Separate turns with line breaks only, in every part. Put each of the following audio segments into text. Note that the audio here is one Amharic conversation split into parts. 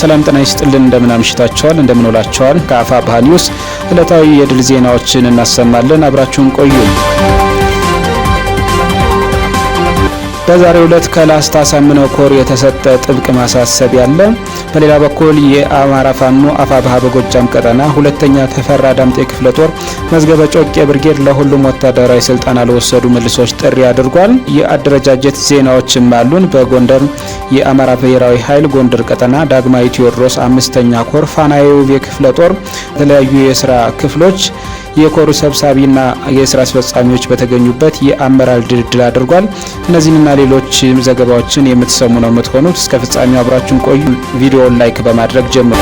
ሰላም ጤና ይስጥልን። እንደምን አምሽታችኋል? እንደምን ውላችኋል? ከአፋብኃ ኒውስ ዕለታዊ የድል ዜናዎችን እናሰማለን። አብራችሁን ቆዩ። በዛሬው ዕለት ከላስታ አሳምነው ኮር የተሰጠ ጥብቅ ማሳሰቢያ አለ። በሌላ በኩል የአማራ ፋኖ አፋብኃ በጎጃም ቀጠና ሁለተኛ ተፈራ ዳምጤ ክፍለ ጦር መዝገበ ጮቄ ብርጌድ ለሁሉም ወታደራዊ ስልጠና ለወሰዱ መልሶች ጥሪ አድርጓል። የአደረጃጀት ዜናዎችም አሉን። በጎንደር የአማራ ብሔራዊ ኃይል ጎንደር ቀጠና ዳግማዊ ቴዎድሮስ አምስተኛ ኮር ፋናዬ ክፍለ ጦር የተለያዩ የስራ ክፍሎች የኮሩ ሰብሳቢና የስራ አስፈጻሚዎች በተገኙበት የአመራር ድልድል አድርጓል። እነዚህንና ሌሎች ዘገባዎችን የምትሰሙ ነው የምትሆኑት። እስከ ፍጻሜው አብራችሁን ቆዩ። ቪዲዮውን ላይክ በማድረግ ጀምሩ።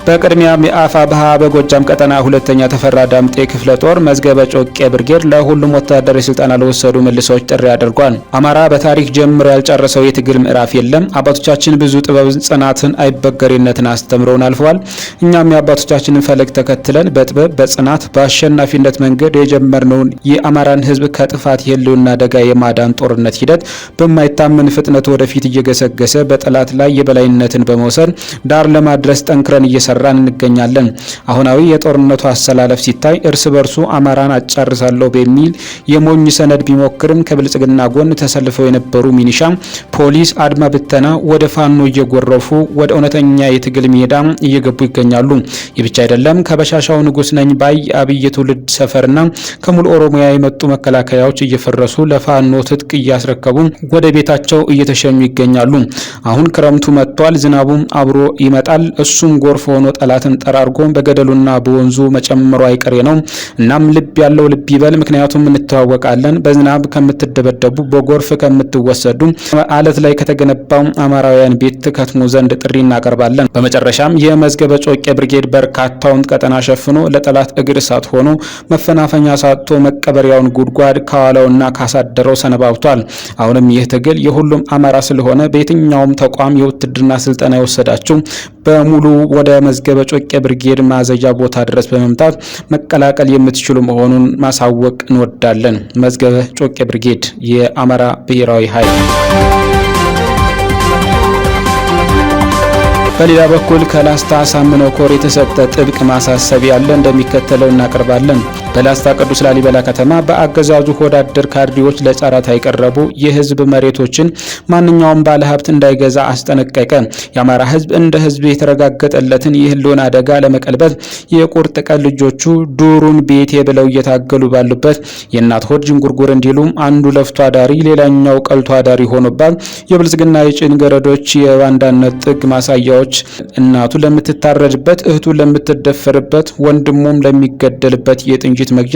በቅድሚያም የአፋብኃ በጎጃም ቀጠና ሁለተኛ ተፈራ ዳምጤ ክፍለ ጦር መዝገበ ጮቄ ብርጌድ ለሁሉም ወታደራዊ ስልጠና ለወሰዱ መልሶች ጥሪ አድርጓል። አማራ በታሪክ ጀምሮ ያልጨረሰው የትግል ምዕራፍ የለም። አባቶቻችን ብዙ ጥበብ፣ ጽናትን፣ አይበገሬነትን አስተምረውን አልፈዋል። እኛም የአባቶቻችንን ፈለግ ተከትለን በጥበብ፣ በጽናት፣ በአሸናፊነት መንገድ የጀመርነውን የአማራን ሕዝብ ከጥፋት የህልውና አደጋ የማዳን ጦርነት ሂደት በማይታመን ፍጥነት ወደፊት እየገሰገሰ በጠላት ላይ የበላይነትን በመውሰድ ዳር ለማድረስ ጠንክረን እየሰራን እንገኛለን። አሁናዊ የጦርነቱ አሰላለፍ ሲታይ እርስ በርሱ አማራን አጫርሳለሁ በሚል የሞኝ ሰነድ ቢሞክርም ከብልጽግና ጎን ተሰልፈው የነበሩ ሚኒሻ፣ ፖሊስ፣ አድማ ብተና ወደ ፋኖ እየጎረፉ ወደ እውነተኛ የትግል ሜዳ እየገቡ ይገኛሉ። ይህ ብቻ አይደለም። ከበሻሻው ንጉስ ነኝ ባይ አብይ ትውልድ ሰፈርና ከሙሉ ኦሮሚያ የመጡ መከላከያዎች እየፈረሱ ለፋኖ ትጥቅ እያስረከቡ ወደ ቤታቸው እየተሸኙ ይገኛሉ። አሁን ክረምቱ መጥቷል። ዝናቡም አብሮ ይመጣል። እሱም ጎርፍ ሆኖ ጠላትን ጠራርጎ በገደሉና በወንዙ መጨመሩ አይቀሬ ነው። እናም ልብ ያለው ልብ ይበል። ምክንያቱም እንተዋወቃለን። በዝናብ ከምትደበደቡ በጎርፍ ከምትወሰዱ አለት ላይ ከተገነባው አማራውያን ቤት ትከትሙ ዘንድ ጥሪ እናቀርባለን። በመጨረሻም የመዝገበ ጮቄ ብርጌድ በርካታውን ቀጠና ሸፍኖ ለጠላት እግር እሳት ሆኖ መፈናፈኛ ሳጥቶ መቀበሪያውን ጉድጓድ ካዋለውና ካሳደረው ሰነባብቷል። አሁንም ይህ ትግል የሁሉም አማራ ስለሆነ በየትኛውም ተቋም የውትድርና ስልጠና የወሰዳችሁ በሙሉ ወደ መዝገበ ጮቄ ብርጌድ ማዘዣ ቦታ ድረስ በመምጣት መቀላቀል የምትችሉ መሆኑን ማሳወቅ እንወዳለን። መዝገበ ጮቄ ብርጌድ የአማራ ብሔራዊ ኃይል። በሌላ በኩል ከላስታ አሳምነው ኮር የተሰጠ ጥብቅ ማሳሰቢያ አለ። እንደሚከተለው እናቀርባለን። በላስታ ቅዱስ ላሊበላ ከተማ በአገዛዙ ወዳደር ካድሬዎች ለጨረታ የቀረቡ የህዝብ መሬቶችን ማንኛውም ባለሀብት እንዳይገዛ አስጠነቀቀ። የአማራ ህዝብ እንደ ህዝብ የተረጋገጠለትን የህልውና አደጋ ለመቀልበስ የቁርጥ ቀን ልጆቹ ዱሩን ቤቴ ብለው እየታገሉ ባሉበት የእናት ሆድ ጅንጉርጉር እንዲሉም አንዱ ለፍቶ አዳሪ ሌላኛው ቀልቶ አዳሪ ሆኖባት የብልጽግና የጭን ገረዶች የባንዳነት ጥግ ማሳያዎች እናቱ ለምትታረድበት፣ እህቱ ለምትደፈርበት፣ ወንድሙም ለሚገደልበት የጥንጅት መግዣ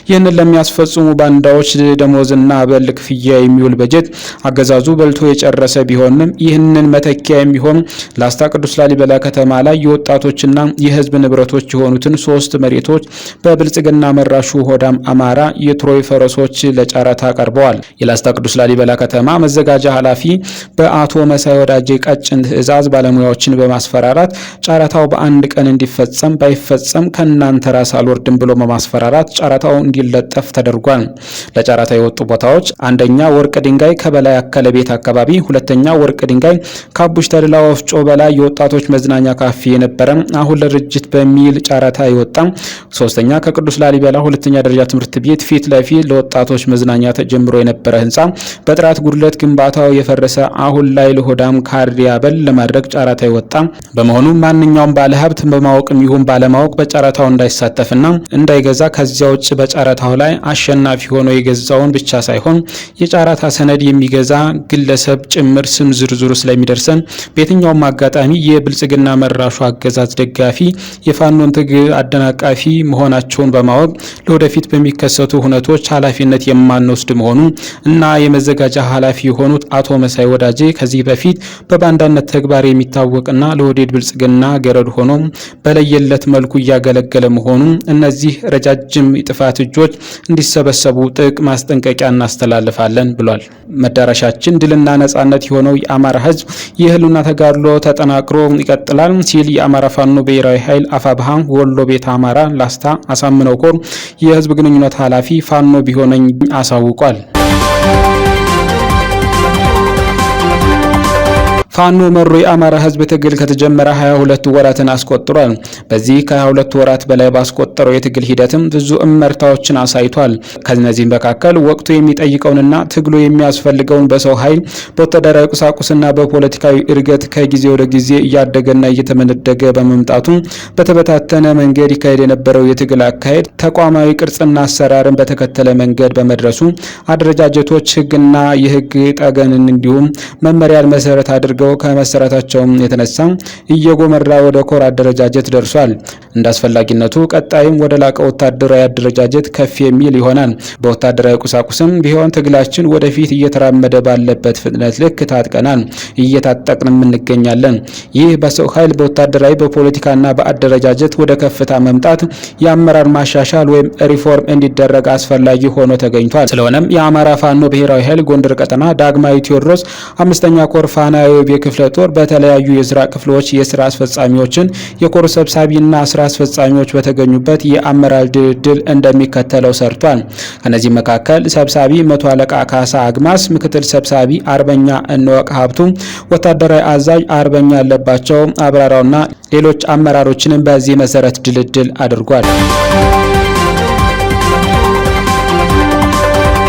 ይህንን ለሚያስፈጽሙ ባንዳዎች ደሞዝና አበል ክፍያ የሚውል በጀት አገዛዙ በልቶ የጨረሰ ቢሆንም ይህንን መተኪያ የሚሆን ላስታ ቅዱስ ላሊበላ ከተማ ላይ የወጣቶችና የህዝብ ንብረቶች የሆኑትን 3 መሬቶች በብልጽግና መራሹ ሆዳም አማራ የትሮይ ፈረሶች ለጨረታ ቀርበዋል። የላስታ ቅዱስ ላሊበላ ከተማ መዘጋጃ ኃላፊ በአቶ መሳይ ወዳጄ ቀጭን ትዕዛዝ ባለሙያዎችን በማስፈራራት ጨረታው በአንድ ቀን እንዲፈጸም ባይፈጸም ከናንተ ራስ አልወርድም ብሎ በማስፈራራት ጨረታው እንዲለጠፍ ተደርጓል። ለጨረታ የወጡ ቦታዎች አንደኛ ወርቅ ድንጋይ ከበላይ አከለ ቤት አካባቢ፣ ሁለተኛ ወርቅ ድንጋይ ከአቡሽ ተድላ ወፍጮ በላይ የወጣቶች መዝናኛ ካፌ የነበረ አሁን ለድርጅት በሚል ጨረታ የወጣ፣ ሶስተኛ ከቅዱስ ላሊበላ ሁለተኛ ደረጃ ትምህርት ቤት ፊት ለፊት ለወጣቶች መዝናኛ ተጀምሮ የነበረ ህንጻ በጥራት ጉድለት ግንባታው የፈረሰ አሁን ላይ ለሆዳም ካድሬ አበል ለማድረግ ጨረታ የወጣ በመሆኑ ማንኛውም ባለሀብት በማወቅም ይሁን ባለማወቅ በጨረታው እንዳይሳተፍና እንዳይገዛ ከዚያ ውጭ በጨረታው ላይ አሸናፊ ሆኖ የገዛውን ብቻ ሳይሆን የጨረታ ሰነድ የሚገዛ ግለሰብ ጭምር ስም ዝርዝሩ ስለሚደርሰን በየትኛውም አጋጣሚ የብልጽግና መራሹ አገዛዝ ደጋፊ የፋኖን ትግል አደናቃፊ መሆናቸውን በማወቅ ለወደፊት በሚከሰቱ ሁነቶች ኃላፊነት የማንወስድ መሆኑ እና የመዘጋጃ ኃላፊ የሆኑት አቶ መሳይ ወዳጄ ከዚህ በፊት በባንዳነት ተግባር የሚታወቅና ለወዴድ ብልጽግና ገረድ ሆኖ በለየለት መልኩ እያገለገለ መሆኑ እነዚህ ረጃጅም የጥፋት እጆች እንዲሰበሰቡ ጥብቅ ማስጠንቀቂያ እናስተላልፋለን ብሏል። መዳረሻችን ድልና ነጻነት የሆነው የአማራ ህዝብ የህልውና ተጋድሎ ተጠናክሮ ይቀጥላል ሲል የአማራ ፋኖ ብሔራዊ ኃይል አፋብኃ ወሎ ቤተ አማራ ላስታ አሳምነው ኮር የህዝብ ግንኙነት ኃላፊ ፋኖ ቢሆነኝ አሳውቋል። ፋኖ መሩ የአማራ ህዝብ ትግል ከተጀመረ 22 ወራትን አስቆጥሯል። በዚህ ከ22 ወራት በላይ ባስቆጠረው የትግል ሂደትም ብዙ እመርታዎችን አሳይቷል። ከነዚህም መካከል ወቅቱ የሚጠይቀውንና ትግሉ የሚያስፈልገውን በሰው ኃይል፣ በወታደራዊ ቁሳቁስና በፖለቲካዊ እድገት ከጊዜ ወደ ጊዜ እያደገና እየተመነደገ በመምጣቱ በተበታተነ መንገድ ይካሄድ የነበረው የትግል አካሄድ ተቋማዊ ቅርጽና አሰራርን በተከተለ መንገድ በመድረሱ አደረጃጀቶች ህግና የህግ ጠገንን እንዲሁም መመሪያን መሰረት አድርገው ከመሰረታቸው የተነሳ እየጎመራ ወደ ኮር አደረጃጀት ደርሷል። እንዳስፈላጊነቱ ቀጣይም ወደ ላቀ ወታደራዊ አደረጃጀት ከፍ የሚል ይሆናል። በወታደራዊ ቁሳቁስም ቢሆን ትግላችን ወደፊት እየተራመደ ባለበት ፍጥነት ልክ ታጥቀናል፣ እየታጠቅንም እንገኛለን። ይህ በሰው ኃይል፣ በወታደራዊ፣ በፖለቲካና በአደረጃጀት ወደ ከፍታ መምጣት የአመራር ማሻሻል ወይም ሪፎርም እንዲደረግ አስፈላጊ ሆኖ ተገኝቷል። ስለሆነም የአማራ ፋኖ ብሔራዊ ኃይል ጎንደር ቀጠና ዳግማዊ ቴዎድሮስ 5ኛ ኮር ፋና የክፍለ ጦር በተለያዩ የስራ ክፍሎች የስራ አስፈጻሚዎችን የኮር ሰብሳቢና ስራ አስፈጻሚዎች በተገኙበት የአመራር ድልድል እንደሚከተለው ሰርቷል። ከነዚህ መካከል ሰብሳቢ መቶ አለቃ ካሳ አግማስ፣ ምክትል ሰብሳቢ አርበኛ እንወቅ ሀብቱ፣ ወታደራዊ አዛዥ አርበኛ ያለባቸው አብራራውና ሌሎች አመራሮችንም በዚህ መሰረት ድልድል አድርጓል።